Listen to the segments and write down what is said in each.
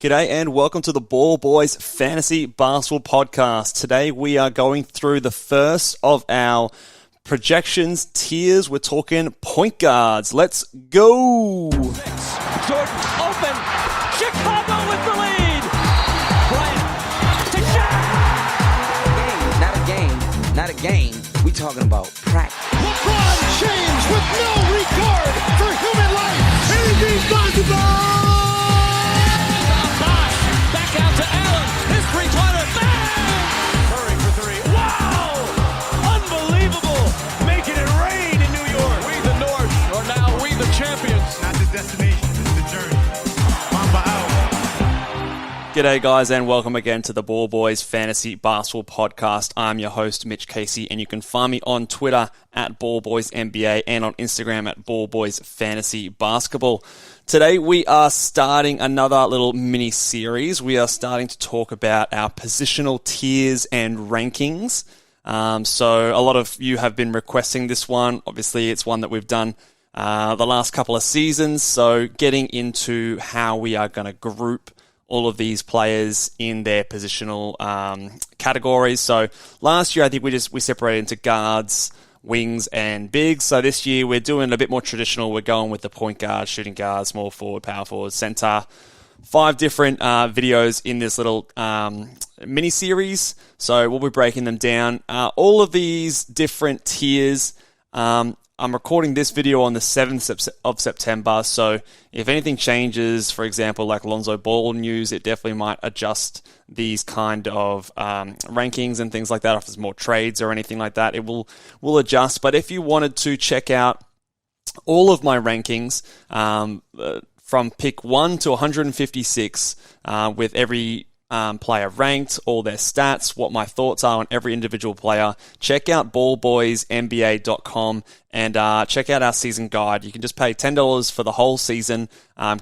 G'day and welcome to the Ball Boys Fantasy Basketball Podcast. Today we are going through the first of our projections tiers. We're talking point guards. Let's go! Jordan open. Chicago with the lead. Bryant to Shaq. Not a game. We talking about practice. LeBron James with no regard for human life. Anything possible. Back out to Allen. His three-pointer. Bang! Curry for three. Wow! Unbelievable. Making it rain in New York. We the North are now we the champions. Not the destination, it's the journey. Mamba out. G'day guys and welcome again to the Ball Boys Fantasy Basketball Podcast. I'm your host Mitch Casey and you can find me on Twitter at BallBoysNBA and on Instagram at BallBoysFantasyBasketball. Today we are starting another little mini series. We are starting to talk about our positional tiers and rankings. So a lot of you have been requesting this one. Obviously it's one that we've done the last couple of seasons. So getting into how we are going to group all of these players in their positional categories. So last year, I think we separated into guards, wings, and bigs. So this year, we're doing a bit more traditional. We're going with the point guard, shooting guard, small forward, power forward, center. 5 different videos in this little mini series. So we'll be breaking them down. All of these different tiers. I'm recording this video on the 7th of September, so if anything changes, for example, like Lonzo Ball news, it definitely might adjust these kind of rankings and things like that. If there's more trades or anything like that, it will adjust. But if you wanted to check out all of my rankings from pick 1 to 156 with every player ranked, all their stats, what my thoughts are on every individual player, check out ballboysnba.com and check out our season guide. You can just pay $10 for the whole season,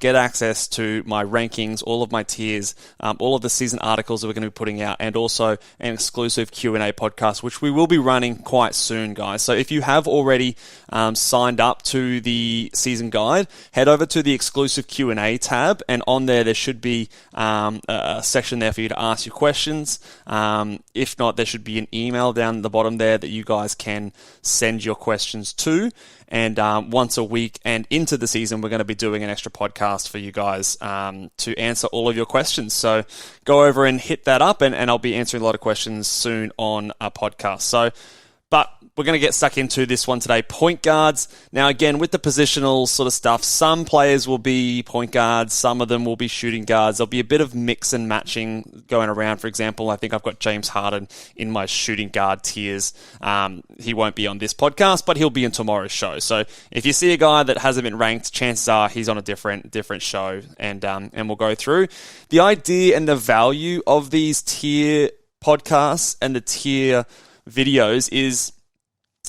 get access to my rankings, all of my tiers, all of the season articles that we're going to be putting out, and also an exclusive Q&A podcast, which we will be running quite soon, guys. So if you have already signed up to the season guide, head over to the exclusive Q&A tab, and on there should be a section there for you to ask your questions. If not, there should be an email down at the bottom there that you guys can send your questions to. And once a week and into the season, we're going to be doing an extra podcast for you guys to answer all of your questions. So go over and hit that up, and I'll be answering a lot of questions soon on our podcast. But we're going to get stuck into this one today. Point guards. Now, again, with the positional sort of stuff, some players will be point guards. Some of them will be shooting guards. There'll be a bit of mix and matching going around. For example, I think I've got James Harden in my shooting guard tiers. He won't be on this podcast, but he'll be in tomorrow's show. So if you see a guy that hasn't been ranked, chances are he's on a different show, and we'll go through the idea and the value of these tier podcasts and the tier videos is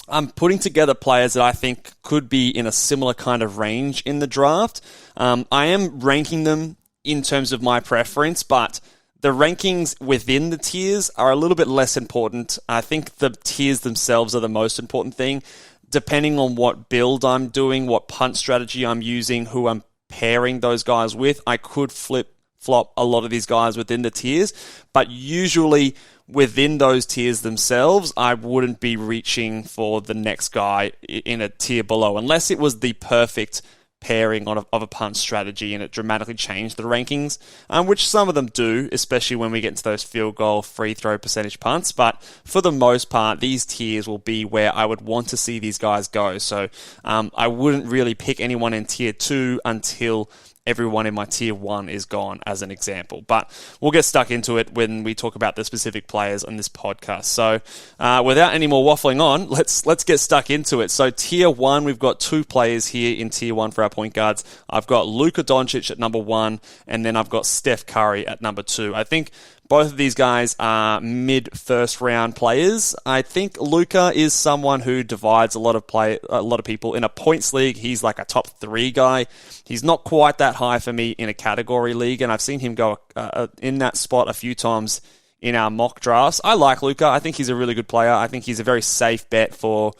I'm putting together players that I think could be in a similar kind of range in the draft. I am ranking them in terms of my preference, but the rankings within the tiers are a little bit less important. I think the tiers themselves are the most important thing. Depending on what build I'm doing, what punt strategy I'm using, who I'm pairing those guys with, I could flip-flop a lot of these guys within the tiers, but usually within those tiers themselves, I wouldn't be reaching for the next guy in a tier below, unless it was the perfect pairing of a punt strategy and it dramatically changed the rankings, which some of them do, especially when we get into those field goal, free throw percentage punts. But for the most part, these tiers will be where I would want to see these guys go. So I wouldn't really pick anyone in tier 2 until everyone in my tier 1 is gone, as an example. But we'll get stuck into it when we talk about the specific players on this podcast. So without any more waffling on, let's get stuck into it. So tier 1, we've got 2 players here in tier 1 for our point guards. I've got Luka Doncic at number 1, and then I've got Steph Curry at number 2. I think both of these guys are mid-first round players. I think Luka is someone who divides a lot of people. In a points league, he's like a top 3 guy. He's not quite that high for me in a category league, and I've seen him go in that spot a few times in our mock drafts. I like Luka. I think he's a really good player. I think he's a very safe bet for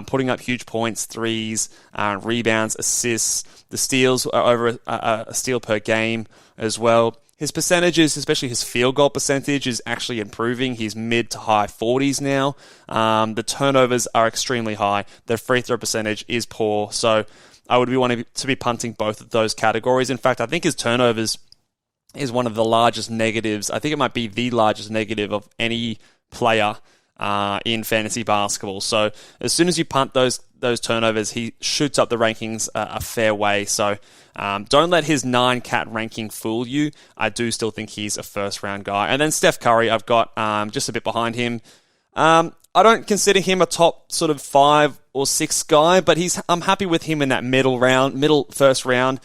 putting up huge points, threes, rebounds, assists. The steals are over a steal per game as well. his percentages, especially his field goal percentage, is actually improving. He's mid to high 40s now. The turnovers are extremely high. The free throw percentage is poor. So I would be wanting to be punting both of those categories. In fact, I think his turnovers is one of the largest negatives. I think it might be the largest negative of any player in fantasy basketball. So as soon as you punt those turnovers, he shoots up the rankings a fair way. So don't let his 9-cat ranking fool you. I do still think he's a first-round guy. And then Steph Curry, I've got just a bit behind him. I don't consider him a top sort of 5 or 6 guy, but I'm happy with him in that middle first round.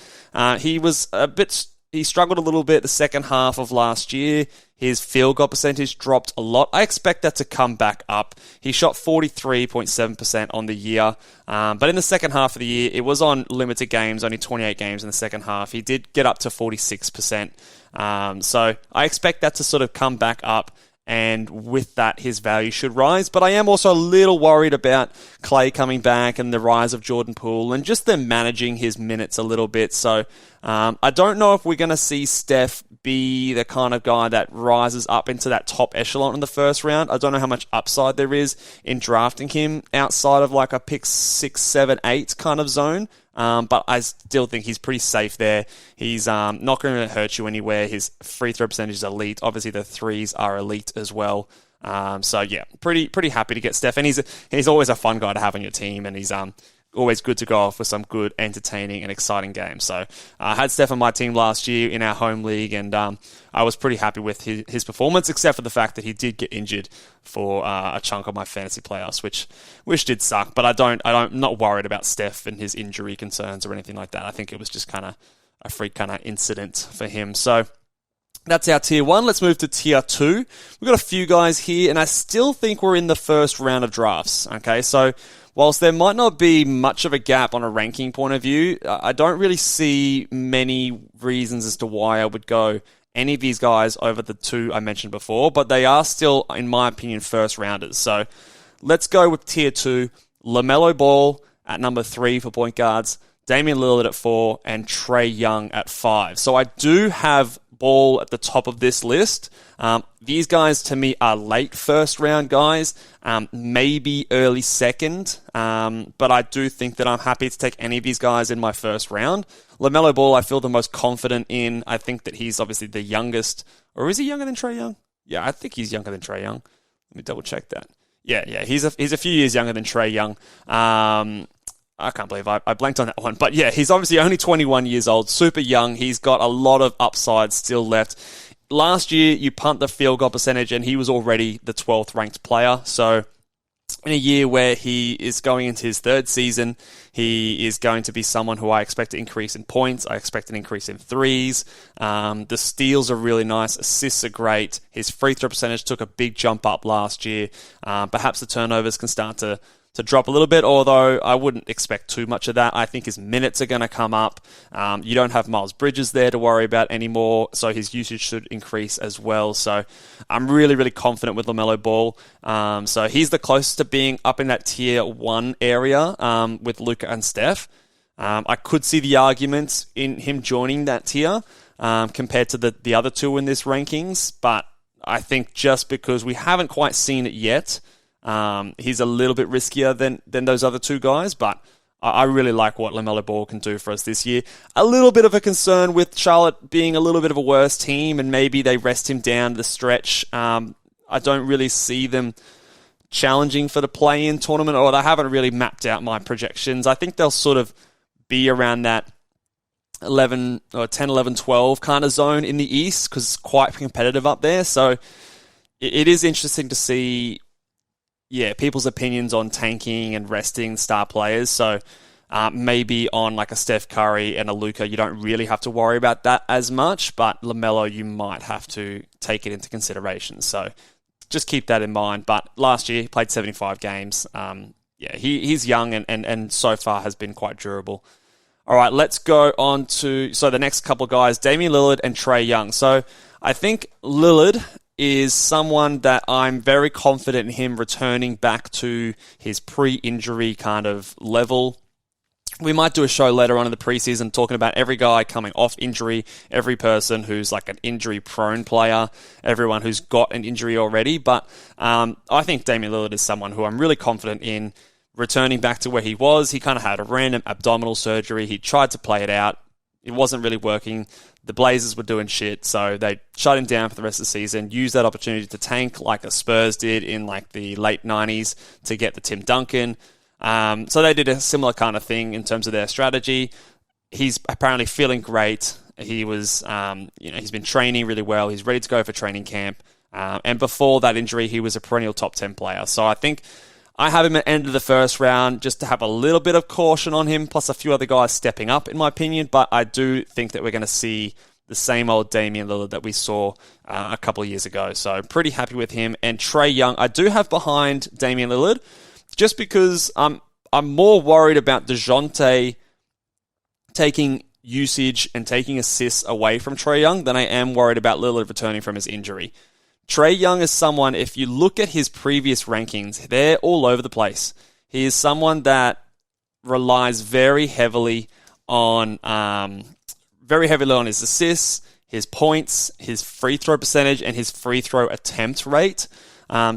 He struggled a little bit the second half of last year. His field goal percentage dropped a lot. I expect that to come back up. He shot 43.7% on the year. But in the second half of the year, it was on limited games, only 28 games in the second half. He did get up to 46%. So I expect that to sort of come back up. And with that, his value should rise. But I am also a little worried about Clay coming back and the rise of Jordan Poole and just them managing his minutes a little bit. So I don't know if we're going to see Steph be the kind of guy that rises up into that top echelon in the first round. I don't know how much upside there is in drafting him outside of like a pick 6, 7, 8 kind of zone. But I still think he's pretty safe there. He's not going to hurt you anywhere. His free throw percentage is elite. Obviously, the threes are elite as well. So yeah, pretty happy to get Steph. And he's always a fun guy to have on your team, and he's always good to go off with some good, entertaining, and exciting games. So I had Steph on my team last year in our home league, and I was pretty happy with his performance, except for the fact that he did get injured for a chunk of my fantasy playoffs, which did suck. But I'm not worried about Steph and his injury concerns or anything like that. I think it was just kind of a freak kind of incident for him. So that's our tier 1. Let's move to tier 2. We've got a few guys here, and I still think we're in the first round of drafts. Okay, so whilst there might not be much of a gap on a ranking point of view, I don't really see many reasons as to why I would go any of these guys over the 2 I mentioned before, but they are still, in my opinion, first rounders. So let's go with tier 2. Lamelo Ball at number 3 for point guards, Damian Lillard at 4, and Trae Young at 5. So I do have Ball at the top of this list. These guys to me are late first round guys, maybe early second, but I do think that I'm happy to take any of these guys in my first round. LaMelo Ball I feel the most confident in. I think that he's obviously the youngest, or is he younger than Trae Young? Yeah, I think he's younger than Trae Young. Let me double check that. Yeah, he's a few years younger than Trae Young. I can't believe I blanked on that one. But yeah, he's obviously only 21 years old, super young. He's got a lot of upside still left. Last year, you punt the field goal percentage, and he was already the 12th ranked player. So in a year where he is going into his 3rd season, he is going to be someone who I expect to increase in points. I expect an increase in threes. The steals are really nice. Assists are great. His free throw percentage took a big jump up last year. Perhaps the turnovers can start to drop a little bit, although I wouldn't expect too much of that. I think his minutes are going to come up. You don't have Miles Bridges there to worry about anymore, so his usage should increase as well. So I'm really, really confident with LaMelo Ball. So he's the closest to being up in that tier 1 area with Luka and Steph. I could see the argument in him joining that tier compared to the other 2 in this rankings, but I think just because we haven't quite seen it yet, he's a little bit riskier than those other 2 guys, but I really like what LaMelo Ball can do for us this year. A little bit of a concern with Charlotte being a little bit of a worse team, and maybe they rest him down the stretch. I don't really see them challenging for the play-in tournament, or they haven't really mapped out my projections. I think they'll sort of be around that 11 or 10, 11, 12 kind of zone in the East, because it's quite competitive up there. So it is interesting to see people's opinions on tanking and resting star players. So maybe on like a Steph Curry and a Luka, you don't really have to worry about that as much, but LaMelo, you might have to take it into consideration. So just keep that in mind. But last year, he played 75 games. He's young and so far has been quite durable. All right, let's go on to the next couple of guys, Damian Lillard and Trae Young. So I think Lillard is someone that I'm very confident in him returning back to his pre-injury kind of level. we might do a show later on in the preseason talking about every guy coming off injury, every person who's like an injury-prone player, everyone who's got an injury already. But I think Damian Lillard is someone who I'm really confident in returning back to where he was. He kind of had a random abdominal surgery. He tried to play it out. It wasn't really working. The Blazers were doing shit, so they shut him down for the rest of the season, used that opportunity to tank like the Spurs did in like the late 90s to get the Tim Duncan. So they did a similar kind of thing in terms of their strategy. He's apparently feeling great. He was, he's been training really well. He's ready to go for training camp. And before that injury, he was a perennial top 10 player. So I think I have him at the end of the first round just to have a little bit of caution on him, plus a few other guys stepping up, in my opinion. But I do think that we're going to see the same old Damian Lillard that we saw a couple of years ago. So pretty happy with him. And Trae Young, I do have behind Damian Lillard, just because I'm more worried about DeJounte taking usage and taking assists away from Trae Young than I am worried about Lillard returning from his injury. Trae Young is someone, if you look at his previous rankings, they're all over the place. He is someone that relies very heavily on his assists, his points, his free throw percentage, and his free throw attempt rate.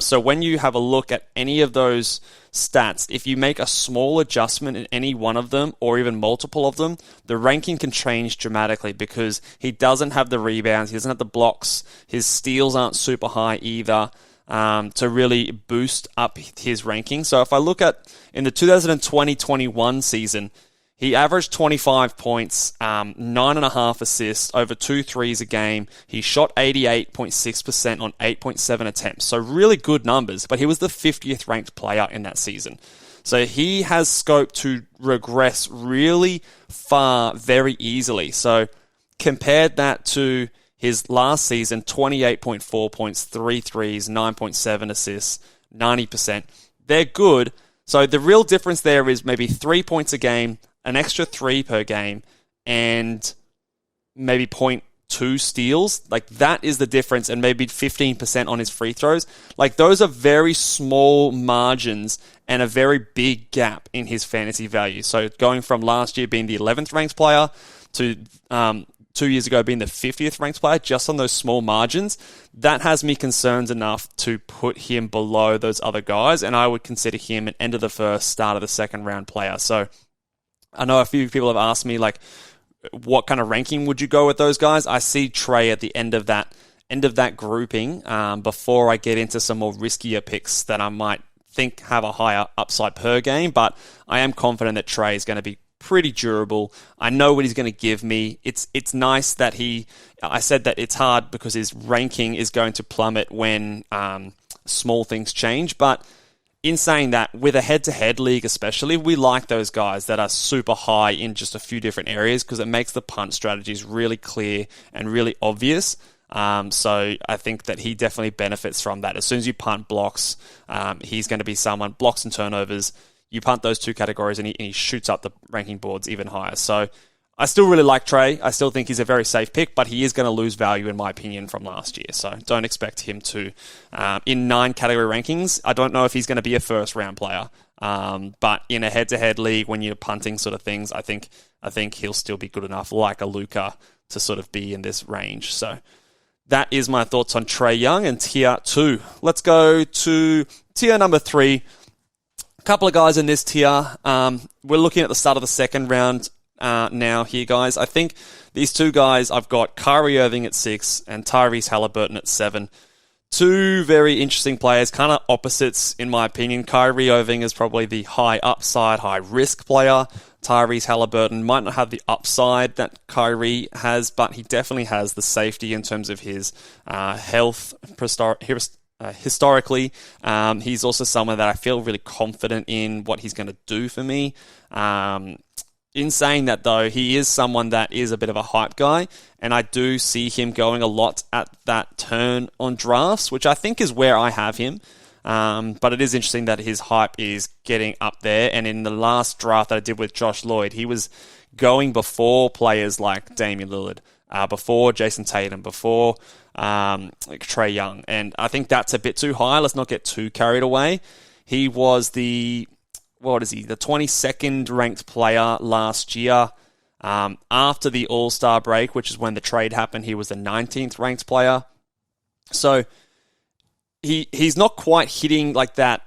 So when you have a look at any of those stats, if you make a small adjustment in any one of them or even multiple of them, the ranking can change dramatically because he doesn't have the rebounds, he doesn't have the blocks, his steals aren't super high either to really boost up his ranking. So if I look at in the 2020-21 season, he averaged 25 points, 9.5 assists, over 2 threes a game. He shot 88.6% on 8.7 attempts. So really good numbers, but he was the 50th ranked player in that season. So he has scope to regress really far very easily. So compared that to his last season, 28.4 points, 3 threes, 9.7 assists, 90%. They're good. So the real difference there is maybe 3 points a game, an extra 3 per game, and maybe 0.2 steals. Like, that is the difference, and maybe 15% on his free throws. Like, those are very small margins and a very big gap in his fantasy value. So going from last year being the 11th ranked player to 2 years ago being the 50th ranked player, just on those small margins, that has me concerned enough to put him below those other guys, and I would consider him an end of the first, start of the second round player. So I know a few people have asked me, like, what kind of ranking would you go with those guys? I see Trae at the end of that grouping before I get into some more riskier picks that I might think have a higher upside per game, but I am confident that Trae is going to be pretty durable. I know what he's going to give me. It's nice that I said that it's hard because his ranking is going to plummet when small things change, but in saying that, with a head-to-head league especially, we like those guys that are super high in just a few different areas because it makes the punt strategies really clear and really obvious. So I think that he definitely benefits from that. As soon as you punt blocks, he's going to be someone, blocks and turnovers, you punt those two categories and he shoots up the ranking boards even higher. So I still really like Trae. I still think he's a very safe pick, but he is going to lose value, in my opinion, from last year. So don't expect him to, in 9 category rankings, I don't know if he's going to be a first-round player. But in a head-to-head league, when you're punting sort of things, I think he'll still be good enough, like a Luka, to sort of be in this range. So that is my thoughts on Trae Young and tier 2. Let's go to tier number 3. A couple of guys in this tier. We're looking at the start of the second round now here, guys. I think these two guys, I've got Kyrie Irving at 6 and Tyrese Halliburton at 7. Two very interesting players, kind of opposites in my opinion. Kyrie Irving is probably the high upside, high risk player. Tyrese Halliburton might not have the upside that Kyrie has, but he definitely has the safety in terms of his health historically. He's also someone that I feel really confident in what he's going to do for me. In saying that, though, he is someone that is a bit of a hype guy, and I do see him going a lot at that turn on drafts, which I think is where I have him. But it is interesting that his hype is getting up there, and in the last draft that I did with Josh Lloyd, he was going before players like Damian Lillard, before Jason Tatum, before Trae Young, and I think that's a bit too high. Let's not get too carried away. He was the what is he? The 22nd ranked player last year. After the All-Star break, which is when the trade happened, he was the 19th ranked player. So he's not quite hitting like that,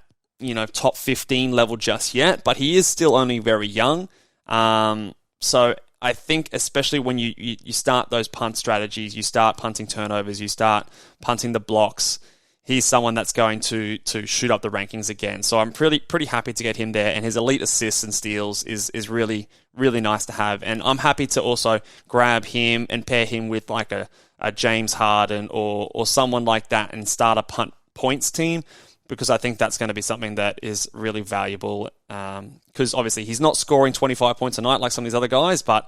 top 15 level just yet, but he is still only very young. So I think especially when you start those punt strategies, you start punting turnovers, you start punting the blocks, he's someone that's going to shoot up the rankings again. So I'm pretty happy to get him there, and his elite assists and steals is really, really nice to have. And I'm happy to also grab him and pair him with like a James Harden or someone like that and start a punt points team, because I think that's going to be something that is really valuable. Because obviously he's not scoring 25 points a night like some of these other guys, but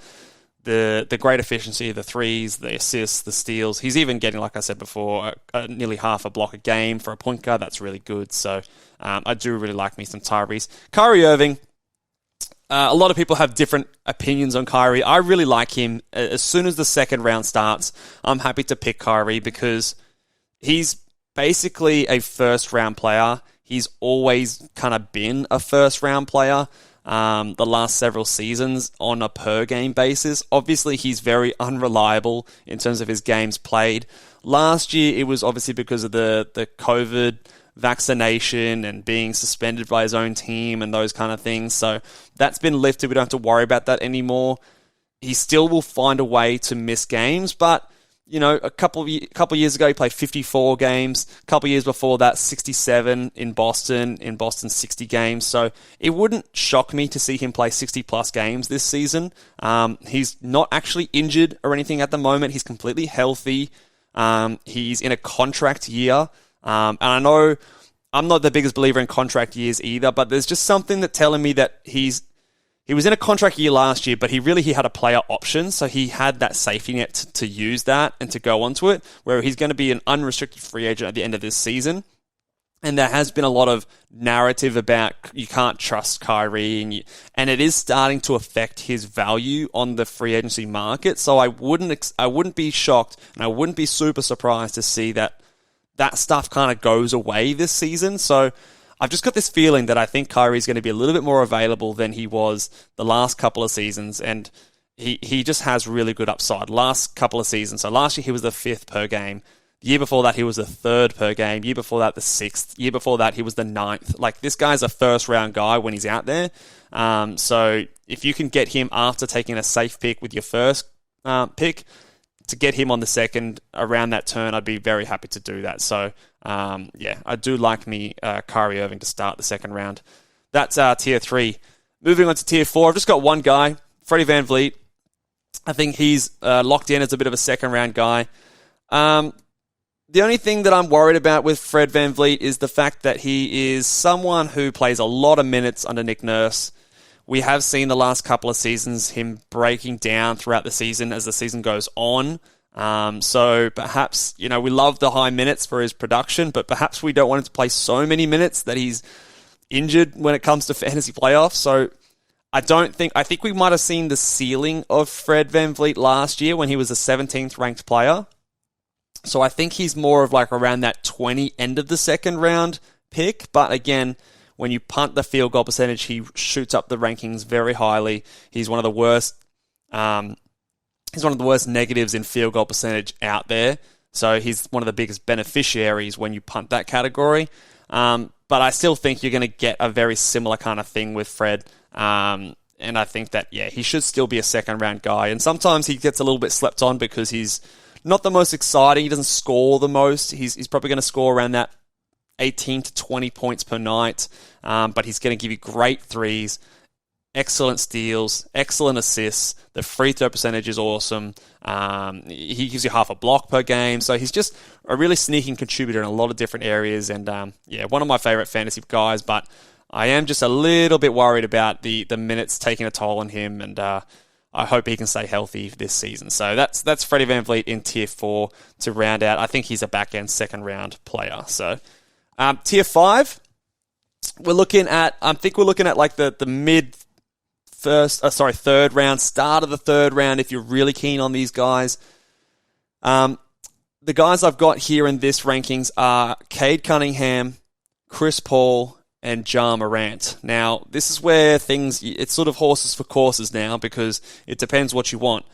the great efficiency, the threes, the assists, the steals. He's even getting, like I said before, nearly half a block a game for a point guard. That's really good. So I do really like me some Tyrese. Kyrie Irving, a lot of people have different opinions on Kyrie. I really like him. As soon as the second round starts, I'm happy to pick Kyrie because he's basically a first-round player. He's always kind of been a first-round player the last several seasons on a per-game basis. Obviously, he's very unreliable in terms of his games played. Last year, it was obviously because of the COVID vaccination and being suspended by his own team and those kind of things. So that's been lifted. We don't have to worry about that anymore. He still will find a way to miss games, but a couple of years ago, he played 54 games. A couple of years before that, 67 in Boston 60 games. So it wouldn't shock me to see him play 60-plus games this season. He's not actually injured or anything at the moment. He's completely healthy. He's in a contract year. And I know I'm not the biggest believer in contract years either, but there's just something that's telling me that he was in a contract year last year, but he had a player option, so he had that safety net to use that and to go onto it, where he's going to be an unrestricted free agent at the end of this season. And there has been a lot of narrative about you can't trust Kyrie, and it is starting to affect his value on the free agency market. So I wouldn't be shocked, and I wouldn't be super surprised to see that stuff kind of goes away this season. So I've just got this feeling that I think Kyrie's going to be a little bit more available than he was the last couple of seasons, and he just has really good upside. Last couple of seasons, so last year he was the 5th per game. The year before that he was the 3rd per game. Year before that the 6th. Year before that he was the 9th. Like, this guy's a first-round guy when he's out there. So if you can get him after taking a safe pick with your first pick, to get him on the second around that turn, I'd be very happy to do that. So, I do like me Kyrie Irving to start the second round. That's tier 3. Moving on to tier 4, I've just got one guy, Freddie VanVleet. I think he's locked in as a bit of a second round guy. The only thing that I'm worried about with Fred VanVleet is the fact that he is someone who plays a lot of minutes under Nick Nurse. We have seen the last couple of seasons him breaking down throughout the season as the season goes on. So perhaps, we love the high minutes for his production, but perhaps we don't want him to play so many minutes that he's injured when it comes to fantasy playoffs. So I think we might have seen the ceiling of Fred VanVleet last year when he was a 17th ranked player. So I think he's more of like around that 20 end of the second round pick. But again, when you punt the field goal percentage, he shoots up the rankings very highly. He's one of the worst. He's one of the worst negatives in field goal percentage out there. So he's one of the biggest beneficiaries when you punt that category. But I still think you're going to get a very similar kind of thing with Fred. And I think that, he should still be a second round guy. And sometimes he gets a little bit slept on because he's not the most exciting. He doesn't score the most. He's probably going to score around that 18 to 20 points per night. But he's going to give you great threes, excellent steals, excellent assists. The free throw percentage is awesome. He gives you half a block per game. So he's just a really sneaking contributor in a lot of different areas. And one of my favorite fantasy guys. But I am just a little bit worried about the minutes taking a toll on him. And I hope he can stay healthy this season. So that's Freddie VanVleet in tier 4 to round out. I think he's a back-end second round player. So tier 5, we're looking at like the third round, start of the third round if you're really keen on these guys. The guys I've got here in this rankings are Cade Cunningham, Chris Paul, and Ja Morant. Now, this is where it's sort of horses for courses now because it depends what you want.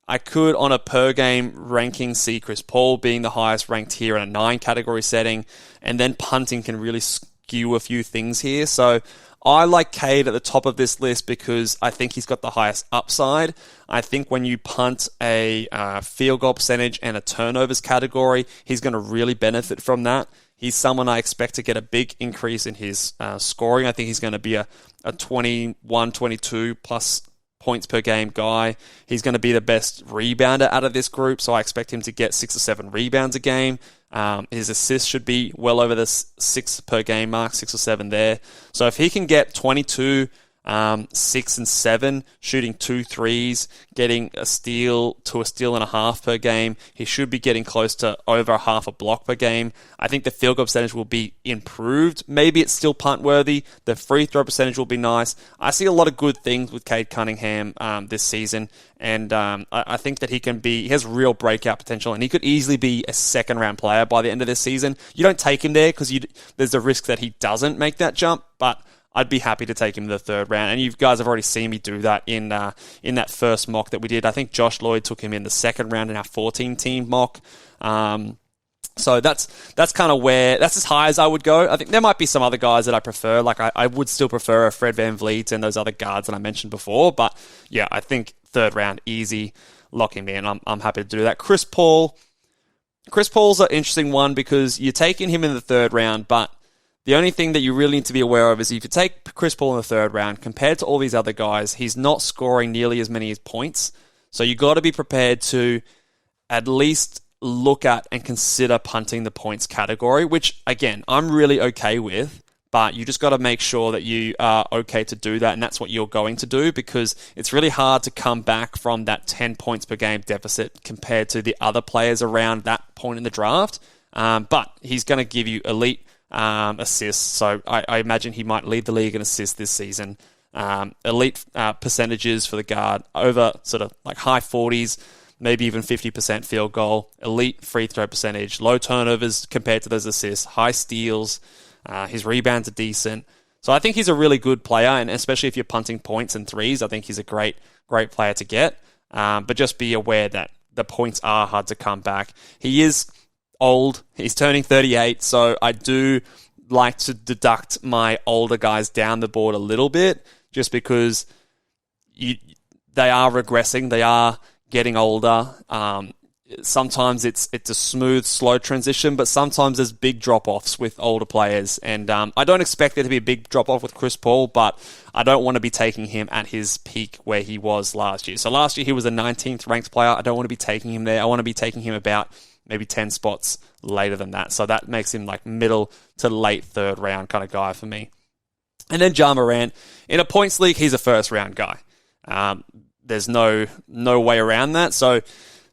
I could, on a per-game ranking, see Chris Paul being the highest ranked here in a 9-category setting, and then punting can really skew a few things here. So I like Cade at the top of this list because I think he's got the highest upside. I think when you punt a field goal percentage and a turnovers category, he's going to really benefit from that. He's someone I expect to get a big increase in his scoring. I think he's going to be a 21, 22 plus points per game guy. He's going to be the best rebounder out of this group, so I expect him to get 6 or 7 rebounds a game. His assists should be well over the 6 per game mark, 6 or 7 there. So if he can get 22, 6 and 7, shooting 2 threes, getting a steal to a steal and a half per game, he should be getting close to over half a block per game. I think the field goal percentage will be improved. Maybe it's still punt worthy. The free throw percentage will be nice. I see a lot of good things with Cade Cunningham this season, and I think that he has real breakout potential, and he could easily be a second-round player by the end of this season. You don't take him there because there's a risk that he doesn't make that jump, but I'd be happy to take him in the 3rd round. And you guys have already seen me do that in that first mock that we did. I think Josh Lloyd took him in the 2nd round in our 14-team mock. So that's kind of that's as high as I would go. I think there might be some other guys that I prefer. Like I would still prefer a Fred VanVleet and those other guards that I mentioned before. But yeah, I think 3rd round, easy, lock him in. I'm happy to do that. Chris Paul's an interesting one because you're taking him in the 3rd round, but the only thing that you really need to be aware of is if you take Chris Paul in the 3rd round, compared to all these other guys, he's not scoring nearly as many points. So you got to be prepared to at least look at and consider punting the points category, which, again, I'm really okay with. But you just got to make sure that you are okay to do that, and that's what you're going to do because it's really hard to come back from that 10 points per game deficit compared to the other players around that point in the draft. But he's going to give you elite assists, so I imagine he might lead the league in assists this season. Elite percentages for the guard, over sort of like high 40s, maybe even 50% field goal, elite free throw percentage, low turnovers compared to those assists, high steals, his rebounds are decent. So I think he's a really good player, and especially if you're punting points and threes, I think he's a great player to get. But just be aware that the points are hard to come back. He is old. He's turning 38, so I do like to deduct my older guys down the board a little bit, just because they are regressing. They are getting older. Sometimes it's a smooth, slow transition, but sometimes there's big drop-offs with older players. And I don't expect there to be a big drop-off with Chris Paul, but I don't want to be taking him at his peak where he was last year. So last year he was a 19th ranked player. I don't want to be taking him there. I want to be taking him about maybe 10 spots later than that. So that makes him like middle to late 3rd round kind of guy for me. And then Ja Morant. In a points league, he's a 1st round guy. There's no way around that. So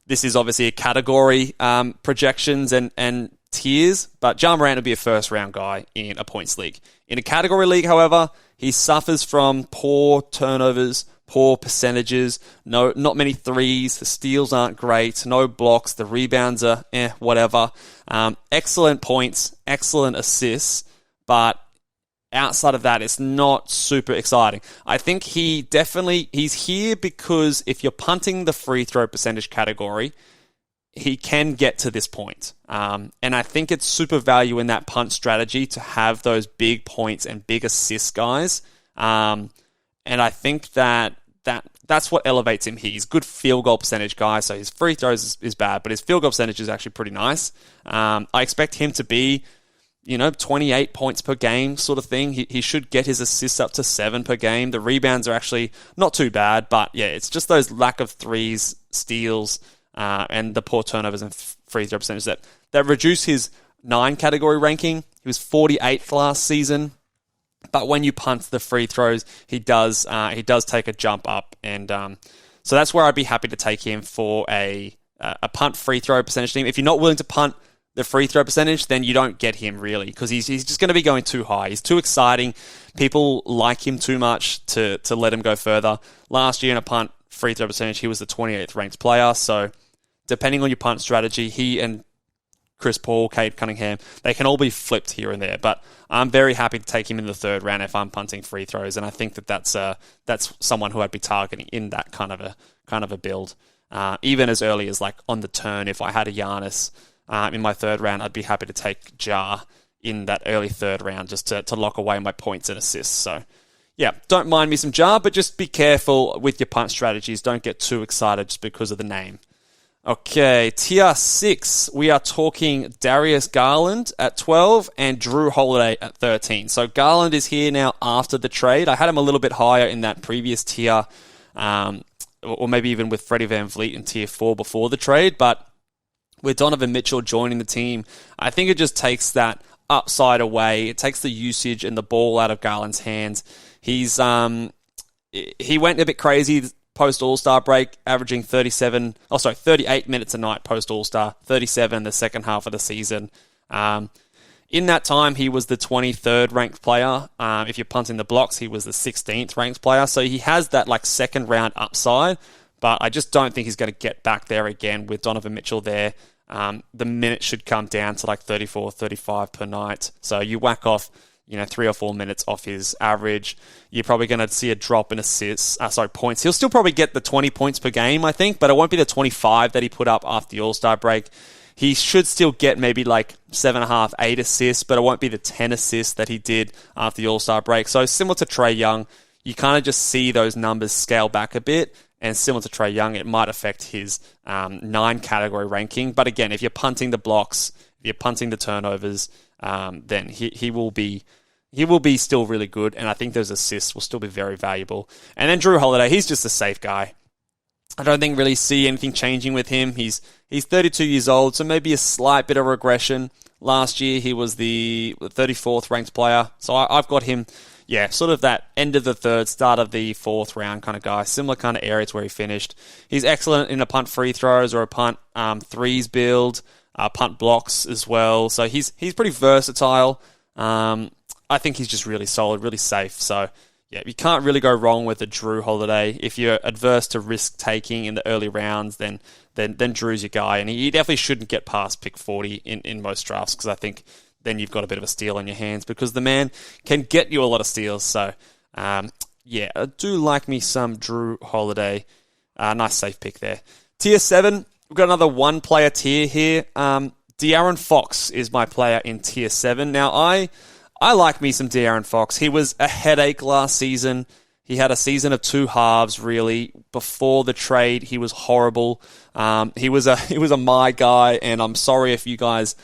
this is obviously a category projections and tiers, but Ja Morant would be a 1st round guy in a points league. In a category league, however, he suffers from poor turnovers, poor percentages, not many threes, the steals aren't great, no blocks, the rebounds are whatever. Excellent points, excellent assists, but outside of that, it's not super exciting. I think he's here because if you're punting the free throw percentage category, he can get to this point. And I think it's super value in that punt strategy to have those big points and big assist guys. And I think that's what elevates him here. He's a good field goal percentage guy, so his free throws is bad, but his field goal percentage is actually pretty nice. I expect him to be 28 points per game sort of thing. He should get his assists up to 7 per game. The rebounds are actually not too bad, but yeah, it's just those lack of threes, steals, and the poor turnovers and free throw percentage that reduce his 9 category ranking. He was 48th last season, but when you punt the free throws, he does take a jump up, and so that's where I'd be happy to take him for a punt free throw percentage team. If you're not willing to punt the free throw percentage, then you don't get him really, because he's just going to be going too high. He's too exciting. People like him too much to let him go further. Last year in a punt free throw percentage, he was the 28th ranked player. So depending on your punt strategy, he and Chris Paul, Cade Cunningham, they can all be flipped here and there. But I'm very happy to take him in the third round if I'm punting free throws, and I think that's someone who I'd be targeting in that kind of a build. Even as early as like on the turn, if I had a Giannis in my third round, I'd be happy to take Ja in that early third round just to lock away my points and assists. So yeah, don't mind me some Ja, but just be careful with your punt strategies. Don't get too excited just because of the name. Okay, tier 6, we are talking Darius Garland at 12 and Jrue Holiday at 13. So Garland is here now after the trade. I had him a little bit higher in that previous tier, or maybe even with Freddie VanVleet in tier 4 before the trade, but with Donovan Mitchell joining the team, I think it just takes that upside away. It takes the usage and the ball out of Garland's hands. He went a bit crazy post All-Star break, averaging 38 minutes a night post All-Star, 37 in the second half of the season. In that time, he was the 23rd ranked player. If you're punting the blocks, he was the 16th ranked player. So he has that like second round upside, but I just don't think he's going to get back there again with Donovan Mitchell there. The minutes should come down to like 34, 35 per night. So you whack off 3 or 4 minutes off his average. You're probably going to see a drop in points. He'll still probably get the 20 points per game, I think, but it won't be the 25 that he put up after the All-Star break. He should still get maybe like 7.5, 8 assists, but it won't be the 10 assists that he did after the All-Star break. So similar to Trae Young, you kind of just see those numbers scale back a bit, and similar to Trae Young, it might affect his 9-category ranking. But again, if you're punting the blocks, if you're punting the turnovers, then he will be still really good, and I think those assists will still be very valuable. And then Jrue Holiday, he's just a safe guy. I don't think really see anything changing with him. He's 32 years old, so maybe a slight bit of regression. Last year, he was the 34th ranked player, so I've got him, sort of that end of the third, start of the fourth round kind of guy. Similar kind of areas where he finished. He's excellent in a punt free throws or a punt threes build. Punt blocks as well. So he's pretty versatile. I think he's just really solid, really safe. So yeah, you can't really go wrong with a Jrue Holiday. If you're adverse to risk taking in the early rounds, then Drew's your guy, and he definitely shouldn't get past pick 40 in most drafts, because I think then you've got a bit of a steal on your hands, because the man can get you a lot of steals. So I do like me some Jrue Holiday. Nice safe pick there. Tier 7. We've got another one-player tier here. De'Aaron Fox is my player in Tier 7. Now, I like me some De'Aaron Fox. He was a headache last season. He had a season of two halves, really. Before the trade, he was horrible. He was a my guy, and I'm sorry if you guys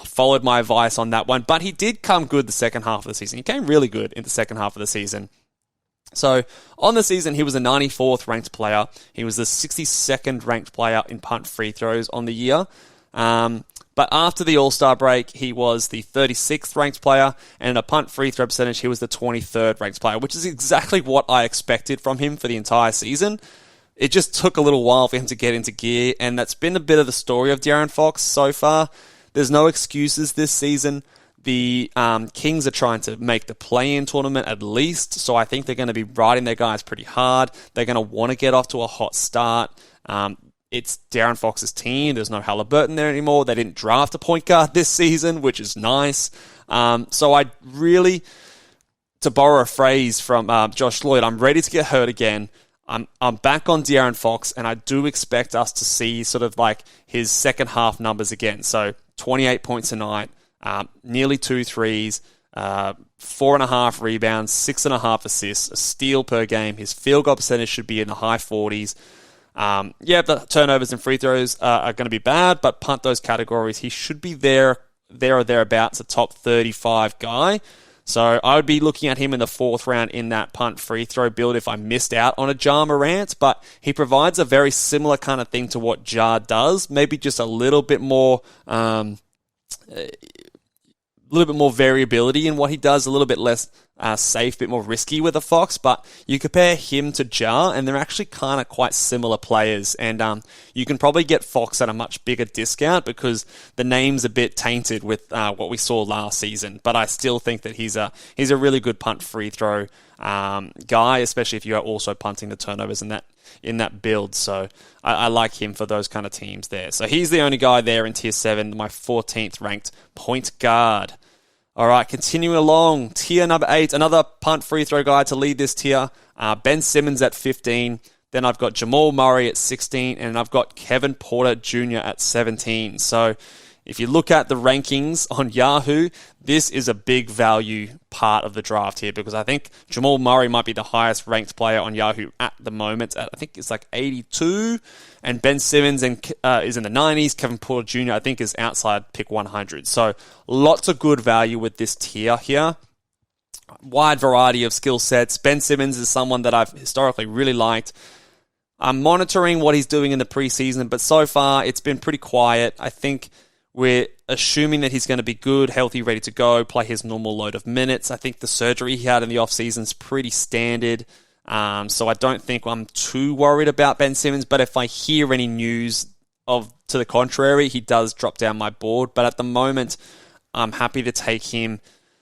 followed my advice on that one. But he did come good the second half of the season. He came really good in the second half of the season. So, on the season, he was a 94th ranked player. He was the 62nd ranked player in punt free throws on the year. But after the All-Star break, he was the 36th ranked player, and in a punt free throw percentage, he was the 23rd ranked player, which is exactly what I expected from him for the entire season. It just took a little while for him to get into gear, and that's been a bit of the story of De'Aaron Fox so far. There's no excuses this season. The Kings are trying to make the play-in tournament at least, so I think they're going to be riding their guys pretty hard. They're going to want to get off to a hot start. It's De'Aaron Fox's team. There's no Halliburton there anymore. They didn't draft a point guard this season, which is nice. So I really, to borrow a phrase from Josh Lloyd, I'm ready to get hurt again. I'm back on De'Aaron Fox, and I do expect us to see sort of like his second half numbers again. So 28 points a night. Nearly 2 threes, 4.5 rebounds, 6.5 assists, a steal per game. His field goal percentage should be in the high 40s. The turnovers and free throws are going to be bad, but punt those categories, he should be there or thereabouts, a top 35 guy. So I would be looking at him in the fourth round in that punt free throw build if I missed out on a Ja Morant, but he provides a very similar kind of thing to what Ja does, maybe just a little bit more variability in what he does, a little bit less safe, a bit more risky with a Fox, but you compare him to Ja, and they're actually kind of quite similar players, and you can probably get Fox at a much bigger discount because the name's a bit tainted with what we saw last season, but I still think that he's a really good punt free throw guy, especially if you are also punting the turnovers, and in that build. So I like him for those kind of teams there. So he's the only guy there in tier 7, my 14th ranked point guard. All right, continuing along, tier number 8, another punt free throw guy to lead this tier. Ben Simmons at 15. Then I've got Jamal Murray at 16, and I've got Kevin Porter Jr. at 17. So if you look at the rankings on Yahoo, this is a big value part of the draft here because I think Jamal Murray might be the highest ranked player on Yahoo at the moment. I think it's like 82, and Ben Simmons is in the 90s. Kevin Porter Jr. I think is outside pick 100. So lots of good value with this tier here. Wide variety of skill sets. Ben Simmons is someone that I've historically really liked. I'm monitoring what he's doing in the preseason, but so far it's been pretty quiet. I think we're assuming that he's going to be good, healthy, ready to go, play his normal load of minutes. I think the surgery he had in the offseason is pretty standard, so I don't think I'm too worried about Ben Simmons, but if I hear any news to the contrary, he does drop down my board. But at the moment, I'm happy to take him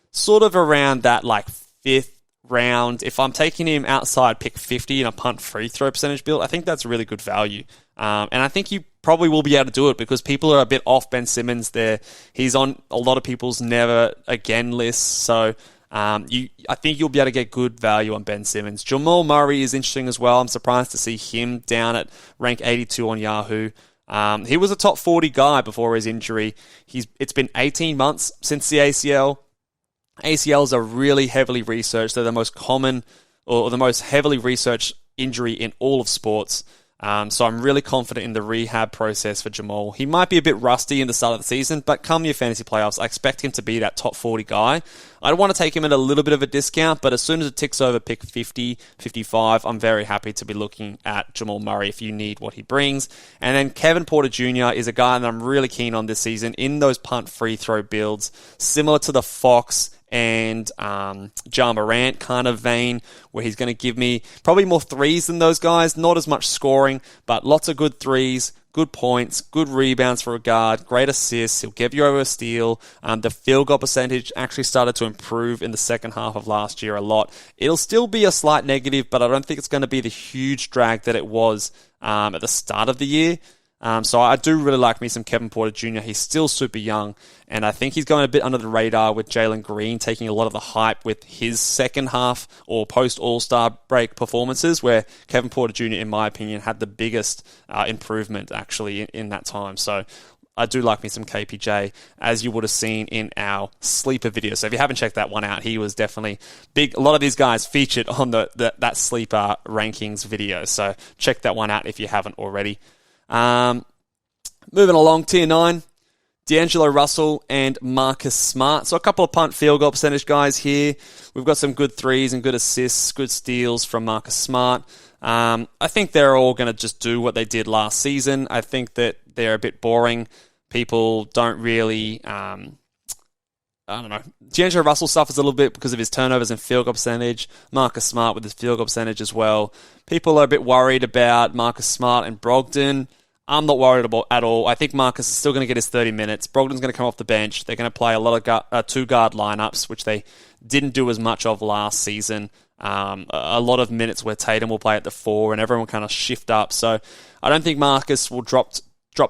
sort of around that like 5th round. If I'm taking him outside pick 50 in a punt free throw percentage build, I think that's really good value. And I think you probably will be able to do it because people are a bit off Ben Simmons there. He's on a lot of people's never again lists. So I think you'll be able to get good value on Ben Simmons. Jamal Murray is interesting as well. I'm surprised to see him down at rank 82 on Yahoo. He was a top 40 guy before his injury. It's been 18 months since the ACL. ACLs are really heavily researched. They're the most common or the most heavily researched injury in all of sports. So I'm really confident in the rehab process for Jamal. He might be a bit rusty in the start of the season, but come your fantasy playoffs, I expect him to be that top 40 guy. I want to take him at a little bit of a discount, but as soon as it ticks over pick 50, 55, I'm very happy to be looking at Jamal Murray if you need what he brings. And then Kevin Porter Jr. is a guy that I'm really keen on this season in those punt free throw builds, similar to the Fox and Ja Morant kind of vein, where he's going to give me probably more threes than those guys. Not as much scoring, but lots of good threes, good points, good rebounds for a guard, great assists. He'll give you over a steal. The field goal percentage actually started to improve in the second half of last year a lot. It'll still be a slight negative, but I don't think it's going to be the huge drag that it was at the start of the year. So I do really like me some Kevin Porter Jr. He's still super young, and I think he's going a bit under the radar with Jalen Green taking a lot of the hype with his second half or post-All-Star break performances, where Kevin Porter Jr., in my opinion, had the biggest improvement actually in that time. So I do like me some KPJ, as you would have seen in our sleeper video. So if you haven't checked that one out, he was definitely big. A lot of these guys featured on that sleeper rankings video. So check that one out if you haven't already. Moving along, tier 9, D'Angelo Russell and Marcus Smart. So a couple of punt field goal percentage guys here. We've got some good threes and good assists, good steals from Marcus Smart. I think they're all going to just do what they did last season. I think that they're a bit boring. People don't really, I don't know. D'Angelo Russell suffers a little bit because of his turnovers and field goal percentage. Marcus Smart with his field goal percentage as well. People are a bit worried about Marcus Smart and Brogdon. I'm not worried about at all. I think Marcus is still going to get his 30 minutes. Brogdon's going to come off the bench. They're going to play a lot of two-guard lineups, which they didn't do as much of last season. A lot of minutes where Tatum will play at the 4 and everyone will kind of shift up. So I don't think Marcus will drop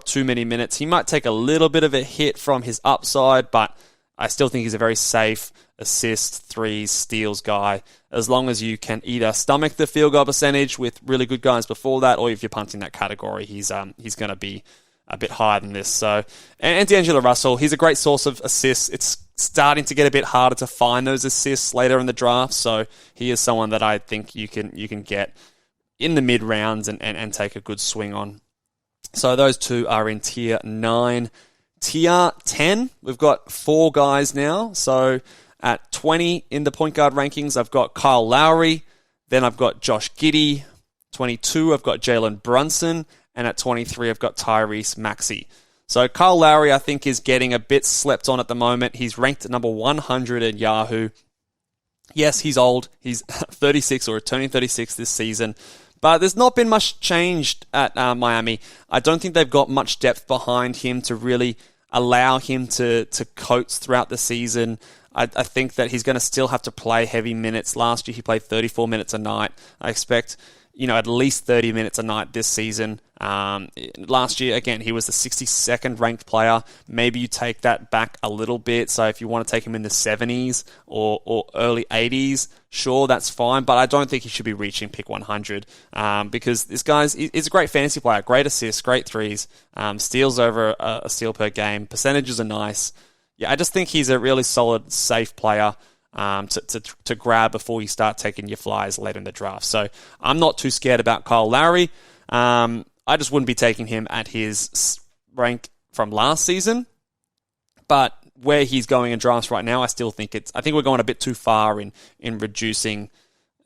too many minutes. He might take a little bit of a hit from his upside, but I still think he's a very safe assist, threes, steals guy, as long as you can either stomach the field goal percentage with really good guys before that, or if you're punting that category, he's going to be a bit higher than this. So, and D'Angelo Russell, he's a great source of assists. It's starting to get a bit harder to find those assists later in the draft, so he is someone that I think you can get in the mid rounds and take a good swing on. So those two are in tier 9. Tier 10, we've got 4 guys now. So at 20 in the point guard rankings, I've got Kyle Lowry. Then I've got Josh Giddey. 22, I've got Jalen Brunson. And at 23, I've got Tyrese Maxey. So Kyle Lowry, I think, is getting a bit slept on at the moment. He's ranked at number 100 at Yahoo. Yes, he's old. He's 36 or turning 36 this season. But there's not been much changed at Miami. I don't think they've got much depth behind him to really allow him to coast throughout the season. I think that he's going to still have to play heavy minutes. Last year, he played 34 minutes a night. I expect at least 30 minutes a night this season. Last year, again, he was the 62nd ranked player. Maybe you take that back a little bit. So if you want to take him in the 70s or early 80s, sure, that's fine. But I don't think he should be reaching pick 100 because this guy's he's a great fantasy player. Great assists, great threes, steals over a steal per game. Percentages are nice. Yeah, I just think he's a really solid, safe player to grab before you start taking your flyers late in the draft. So I'm not too scared about Kyle Lowry. I just wouldn't be taking him at his rank from last season. But where he's going in drafts right now, I think we're going a bit too far in reducing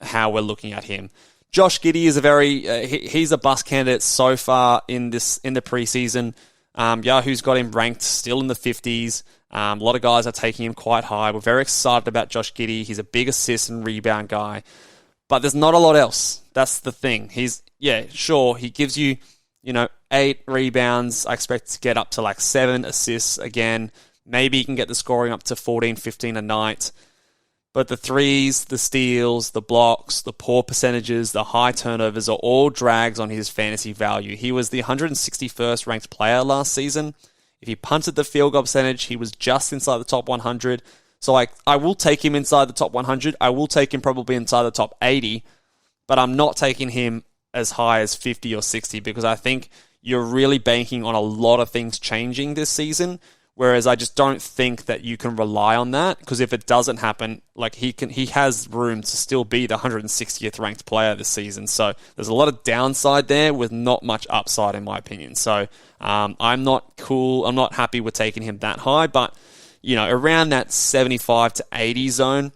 how we're looking at him. Josh Giddey is he's a bust candidate so far in the preseason. Yahoo's got him ranked still in the 50s. A lot of guys are taking him quite high. We're very excited about Josh Giddey. He's a big assist and rebound guy. But there's not a lot else. That's the thing. Sure, he gives you, 8 rebounds. I expect to get up to like 7 assists again. Maybe he can get the scoring up to 14, 15 a night. But the threes, the steals, the blocks, the poor percentages, the high turnovers are all drags on his fantasy value. He was the 161st ranked player last season. If he punted the field goal percentage, he was just inside the top 100. So I will take him inside the top 100. I will take him probably inside the top 80. But I'm not taking him as high as 50 or 60 because I think you're really banking on a lot of things changing this season. Whereas I just don't think that you can rely on that because if it doesn't happen, like he has room to still be the 160th ranked player this season. So there's a lot of downside there with not much upside in my opinion. So I'm not happy with taking him that high, but around that 75 to 80 zone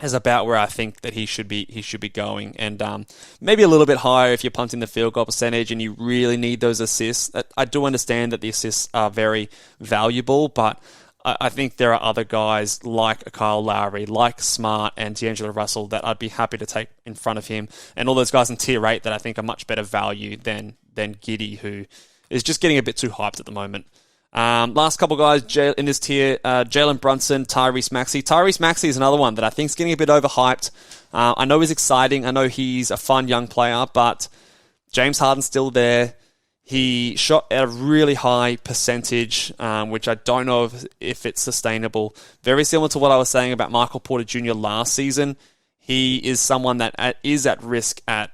is about where I think that he should be going, and maybe a little bit higher if you're punting the field goal percentage and you really need those assists. I do understand that the assists are very valuable, but I think there are other guys like Kyle Lowry, like Smart and D'Angelo Russell that I'd be happy to take in front of him, and all those guys in tier 8 that I think are much better value than Giddey, who is just getting a bit too hyped at the moment. Last couple guys in this tier, Jalen, Brunson, Tyrese, Maxey. Tyrese Maxey is another one that I think is getting a bit overhyped. I know he's exciting. I know he's a fun young player, but James Harden's still there. He shot at a really high percentage, which I don't know if it's sustainable. Very similar to what I was saying about Michael Porter Jr. last season. He is someone that is at risk at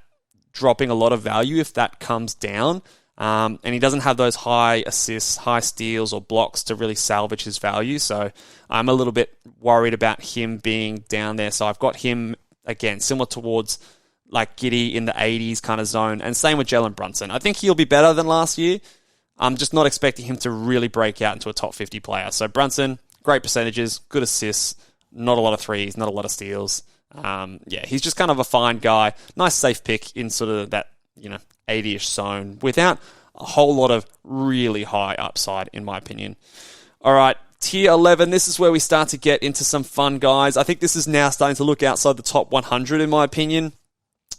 dropping a lot of value if that comes down. And he doesn't have those high assists, high steals, or blocks to really salvage his value. So I'm a little bit worried about him being down there. So I've got him, again, similar towards like Giddey in the 80s kind of zone. And same with Jalen Brunson. I think he'll be better than last year. I'm just not expecting him to really break out into a top 50 player. So Brunson, great percentages, good assists, not a lot of threes, not a lot of steals. He's just kind of a fine guy. Nice safe pick in sort of that, 80-ish zone without a whole lot of really high upside, in my opinion. All right, tier 11, this is where we start to get into some fun guys. I think this is now starting to look outside the top 100, in my opinion.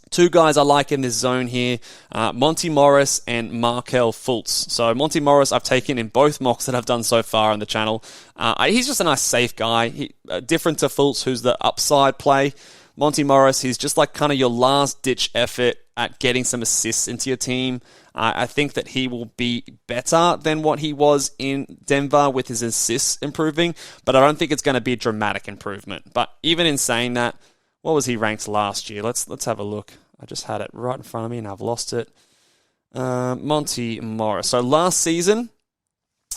2 guys I like in this zone here, Monty Morris and Markelle Fultz. So Monty Morris I've taken in both mocks that I've done so far on the channel. He's just a nice safe guy. Different to Fultz, who's the upside play. Monty Morris, he's just like kind of your last-ditch effort at getting some assists into your team. I think that he will be better than what he was in Denver with his assists improving, but I don't think it's going to be a dramatic improvement. But even in saying that, what was he ranked last year? Let's have a look. I just had it right in front of me and I've lost it. Monty Morris. So last season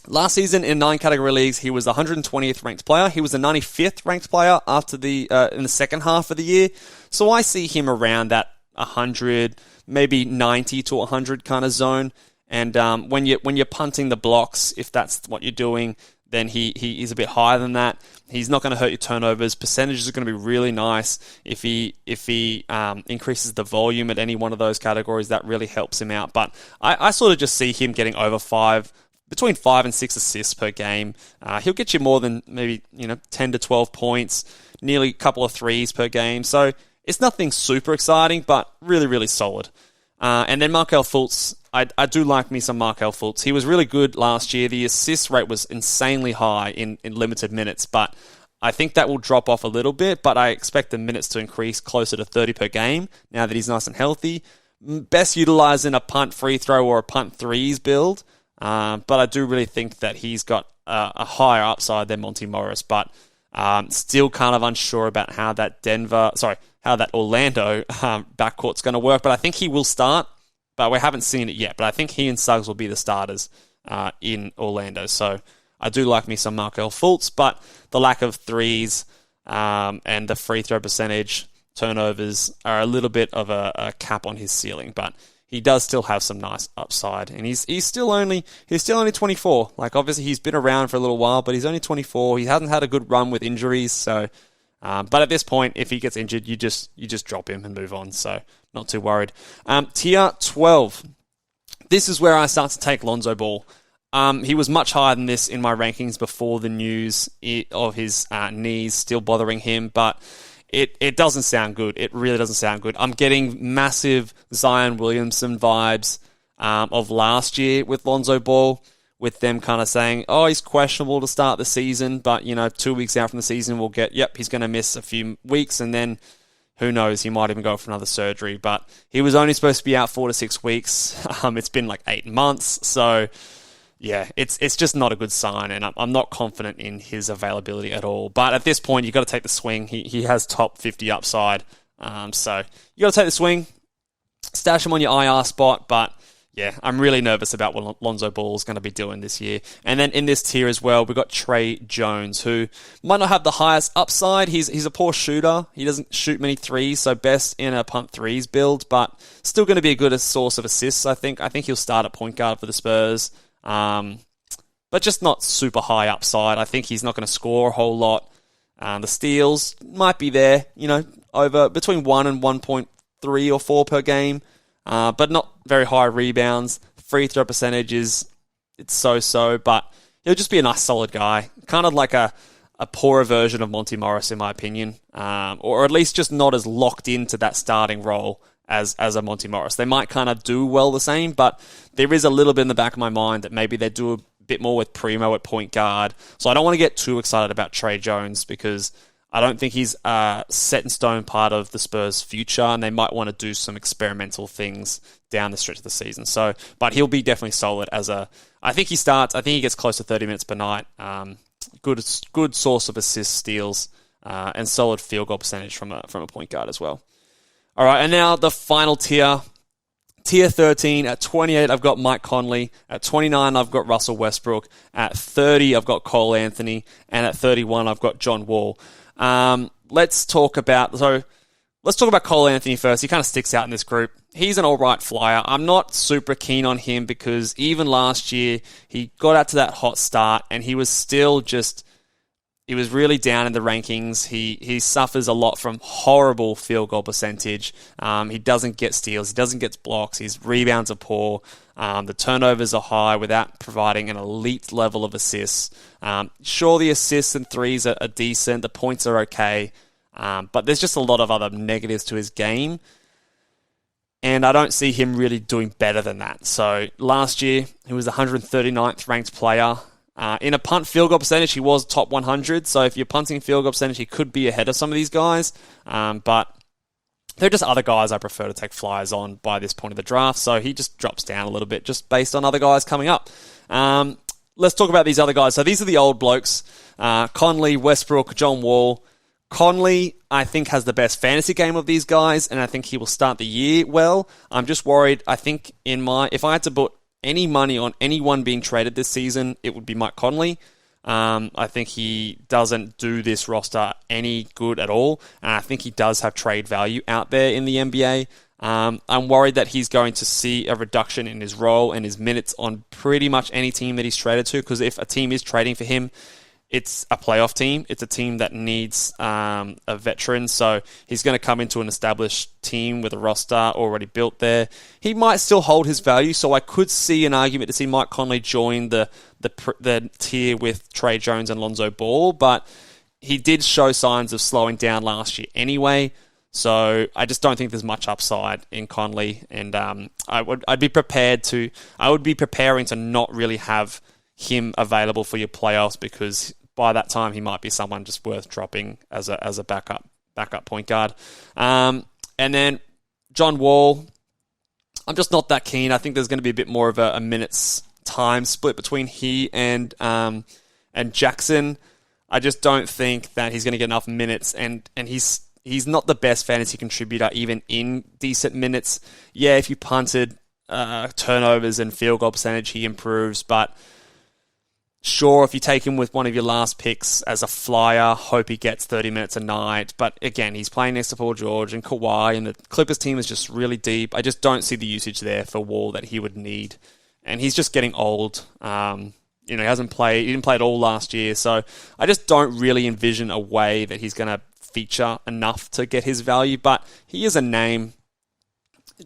in 9 category leagues, he was the 120th ranked player. He was the 95th ranked player after in the second half of the year. So I see him around that 100, maybe 90 to 100 kind of zone. And when you're punting the blocks, if that's what you're doing, then he is a bit higher than that. He's not going to hurt your turnovers. Percentages are going to be really nice. If he increases the volume at any one of those categories, that really helps him out. But I sort of just see him getting between 5 and 6 assists per game. He'll get you more than maybe 10 to 12 points, nearly a couple of threes per game. So it's nothing super exciting, but really, really solid. And then Markelle Fultz, I do like me some Markelle Fultz. He was really good last year. The assist rate was insanely high in limited minutes, but I think that will drop off a little bit, but I expect the minutes to increase closer to 30 per game now that he's nice and healthy. best utilized in a punt free throw or a punt threes build. But I do really think that he's got a higher upside than Monty Morris. But still kind of unsure about how that Orlando backcourt's going to work. But I think he will start. But we haven't seen it yet. But I think he and Suggs will be the starters in Orlando. So I do like me some Markelle Fultz. But the lack of threes and the free throw percentage, turnovers are a little bit of a cap on his ceiling. But he does still have some nice upside. And he's still only 24. Like, obviously, he's been around for a little while, but he's only 24. He hasn't had a good run with injuries. So, but at this point, if he gets injured, you just drop him and move on. So, not too worried. Tier 12. This is where I start to take Lonzo Ball. He was much higher than this in my rankings before the news of his knees still bothering him, but it doesn't sound good. It really doesn't sound good. I'm getting massive Zion Williamson vibes of last year with Lonzo Ball, with them kind of saying, oh, he's questionable to start the season, but, 2 weeks out from the season, we'll get, he's going to miss a few weeks, and then who knows, he might even go for another surgery. But he was only supposed to be out 4 to 6 weeks. It's been like 8 months, so yeah, it's just not a good sign, and I'm not confident in his availability at all. But at this point, you've got to take the swing. He has top 50 upside, so you got to take the swing, stash him on your IR spot. But yeah, I'm really nervous about what Lonzo Ball is going to be doing this year. And then in this tier as well, we've got Trae Jones, who might not have the highest upside. He's a poor shooter. He doesn't shoot many threes, so best in a punt threes build, but still going to be a good source of assists, I think. I think he'll start at point guard for the Spurs. But just not super high upside. I think he's not going to score a whole lot. The steals might be there, over between 1 and 1.3 or 4 per game, but not very high rebounds. Free throw percentages, it's so-so, but he'll just be a nice solid guy. Kind of like a poorer version of Monty Morris, in my opinion, or at least just not as locked into that starting role as a Monty Morris. They might kind of do well the same, but there is a little bit in the back of my mind that maybe they do a bit more with Primo at point guard. So I don't want to get too excited about Trae Jones because I don't think he's a set in stone part of the Spurs' future, and they might want to do some experimental things down the stretch of the season. So, but he'll be definitely solid I think he starts. I think he gets close to 30 minutes per night. Good source of assists, steals, and solid field goal percentage from a point guard as well. All right, and now the final tier. Tier 13, at 28, I've got Mike Conley. At 29, I've got Russell Westbrook. At 30, I've got Cole Anthony. And at 31, I've got John Wall. Let's talk about Cole Anthony first. He kind of sticks out in this group. He's an all-right flyer. I'm not super keen on him because even last year, he got out to that hot start and he was still he was really down in the rankings. He suffers a lot from horrible field goal percentage. He doesn't get steals. He doesn't get blocks. His rebounds are poor. The turnovers are high without providing an elite level of assists. Sure, the assists and threes are decent. The points are okay. But there's just a lot of other negatives to his game. And I don't see him really doing better than that. So last year, he was the 139th ranked player. In a punt field goal percentage, he was top 100. So if you're punting field goal percentage, he could be ahead of some of these guys. But there are just other guys I prefer to take flyers on by this point of the draft. So he just drops down a little bit just based on other guys coming up. Let's talk about these other guys. So these are the old blokes. Conley, Westbrook, John Wall. Conley, I think, has the best fantasy game of these guys, and I think he will start the year well. I'm just worried. I think if I had to put any money on anyone being traded this season, it would be Mike Conley. I think he doesn't do this roster any good at all, and I think he does have trade value out there in the NBA. I'm worried that he's going to see a reduction in his role and his minutes on pretty much any team that he's traded to, because if a team is trading for him, it's a playoff team. It's a team that needs a veteran, so he's going to come into an established team with a roster already built there. He might still hold his value, so I could see an argument to see Mike Conley join the tier with Trae Jones and Lonzo Ball, but he did show signs of slowing down last year anyway, so I just don't think there's much upside in Conley, and I would be preparing to not really have him available for your playoffs, because by that time he might be someone just worth dropping as a backup point guard. And then John Wall, I'm just not that keen. I think there's going to be a bit more of a minutes time split between he and Jackson. I just don't think that he's going to get enough minutes, and he's not the best fantasy contributor even in decent minutes. Yeah, if you punted turnovers and field goal percentage, he improves, but sure, if you take him with one of your last picks as a flyer, hope he gets 30 minutes a night. But again, he's playing next to Paul George and Kawhi, and the Clippers team is just really deep. I just don't see the usage there for Wall that he would need. And he's just getting old. He didn't play at all last year. So I just don't really envision a way that he's going to feature enough to get his value. But he is a name.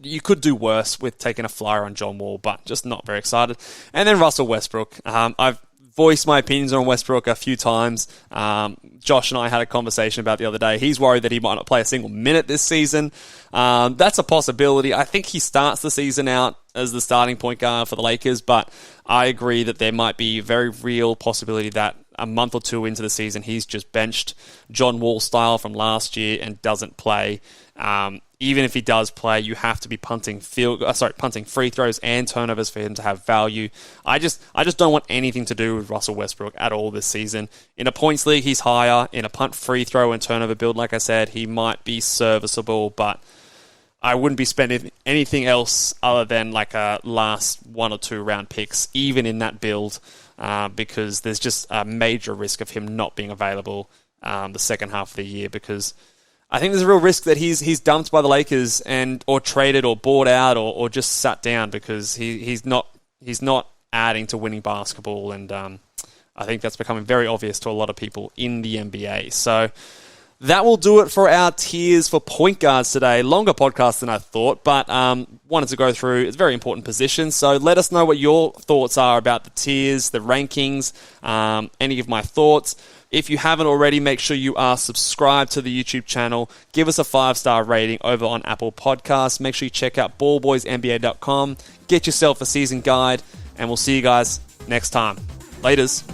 You could do worse with taking a flyer on John Wall, but just not very excited. And then Russell Westbrook. I've voiced my opinions on Westbrook a few times. Josh and I had a conversation about the other day. He's worried that he might not play a single minute this season. That's a possibility. I think he starts the season out as the starting point guard for the Lakers, but I agree that there might be a very real possibility that a month or two into the season, he's just benched John Wall style from last year and doesn't play. Even if he does play, you have to be punting free throws and turnovers for him to have value. I just don't want anything to do with Russell Westbrook at all this season. In a points league, he's higher. In a punt, free throw, and turnover build, like I said, he might be serviceable, but I wouldn't be spending anything else other than like a last 1 or 2 round picks, even in that build, because there's just a major risk of him not being available the second half of the year, because I think there's a real risk that he's dumped by the Lakers or traded or bought out or just sat down, because he's not adding to winning basketball, and I think that's becoming very obvious to a lot of people in the NBA. So that will do it for our tiers for point guards today. Longer podcast than I thought, but wanted to go through. It's a very important position, so let us know what your thoughts are about the tiers, the rankings, any of my thoughts. If you haven't already, make sure you are subscribed to the YouTube channel. Give us a 5-star rating over on Apple Podcasts. Make sure you check out ballboysnba.com. Get yourself a season guide, and we'll see you guys next time. Laters.